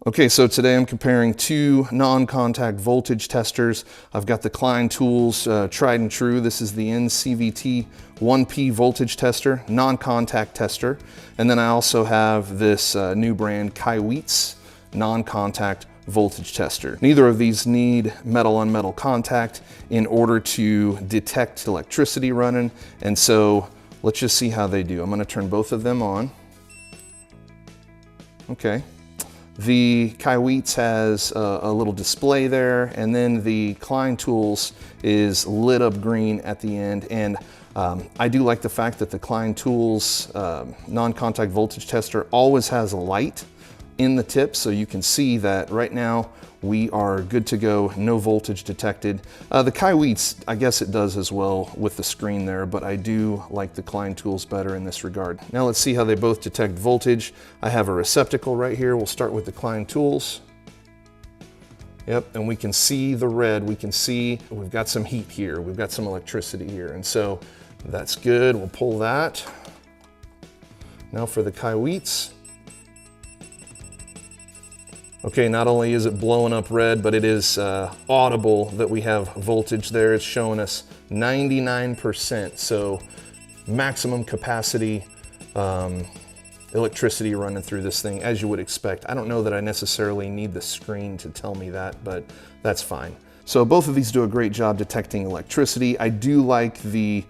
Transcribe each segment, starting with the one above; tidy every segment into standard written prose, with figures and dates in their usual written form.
Okay, so today I'm comparing two non-contact voltage testers. I've got the Klein Tools tried and true. This is the NCVT 1P voltage tester, non-contact tester. And then I also have this new brand KAiWEETS non-contact voltage tester. Neither of these need metal on metal contact in order to detect electricity running. And so let's just see how they do. I'm gonna turn both of them on. Okay. The KAiWEETS has a little display there, and then the Klein Tools is lit up green at the end. And I do like the fact that the Klein Tools non-contact voltage tester always has a light in the tip, so you can see that right now we are good to go, no voltage detected. The KAiWEETS, I guess it does as well with the screen there, but I do like the Klein Tools better in this regard. Now let's see how they both detect voltage. I have a receptacle right here. We'll start with the Klein Tools. Yep, and we can see the red. We can see we've got some heat here. We've got some electricity here, and so that's good. We'll pull that. Now for the KAiWEETS. Okay, not only is it blowing up red, but it is audible that we have voltage there. It's showing us 99%, so maximum capacity electricity running through this thing, as you would expect. I don't know that I necessarily need the screen to tell me that, but that's fine. So both of these do a great job detecting electricity. I do like the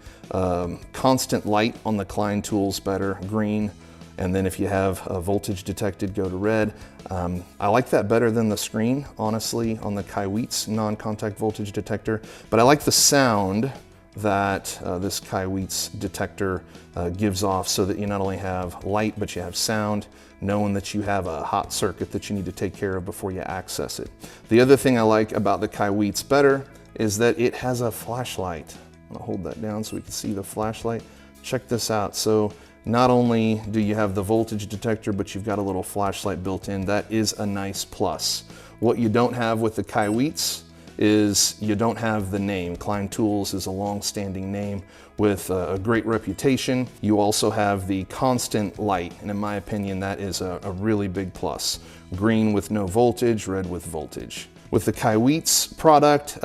constant light on the Klein Tools better, green. And then if you have a voltage detected, go to red. I like that better than the screen, honestly, on the KAiWEETS non-contact voltage detector. But I like the sound that this KAiWEETS detector gives off, so that you not only have light, but you have sound, knowing that you have a hot circuit that you need to take care of before you access it. The other thing I like about the KAiWEETS better is that it has a flashlight. I'm gonna hold that down so we can see the flashlight. Check this out. So not only do you have the voltage detector, but you've got a little flashlight built in. That is a nice plus. What you don't have with the KAiWEETS is you don't have the name. Klein Tools is a long-standing name with a great reputation. You also have the constant light, and in my opinion, that is a really big plus. Green with no voltage, red with voltage. With the KAiWEETS product,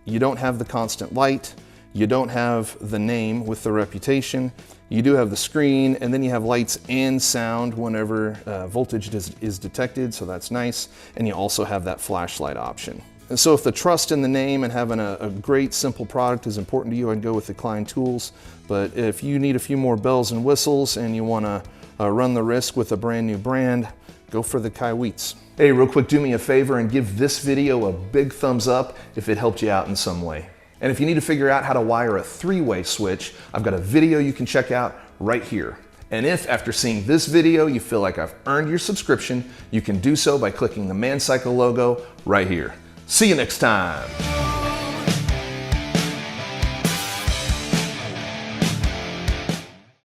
you don't have the constant light. You don't have the name with the reputation. You do have the screen, and then you have lights and sound whenever voltage is detected, so that's nice. And you also have that flashlight option. And so if the trust in the name and having a great simple product is important to you, I'd go with the Klein Tools. But if you need a few more bells and whistles and you wanna run the risk with a brand new brand, go for the KAiWEETS. Hey, real quick, do me a favor and give this video a big thumbs up if it helped you out in some way. And if you need to figure out how to wire a three-way switch, I've got a video you can check out right here. And if after seeing this video you feel like I've earned your subscription, you can do so by clicking the ManCycle logo right here. See you next time.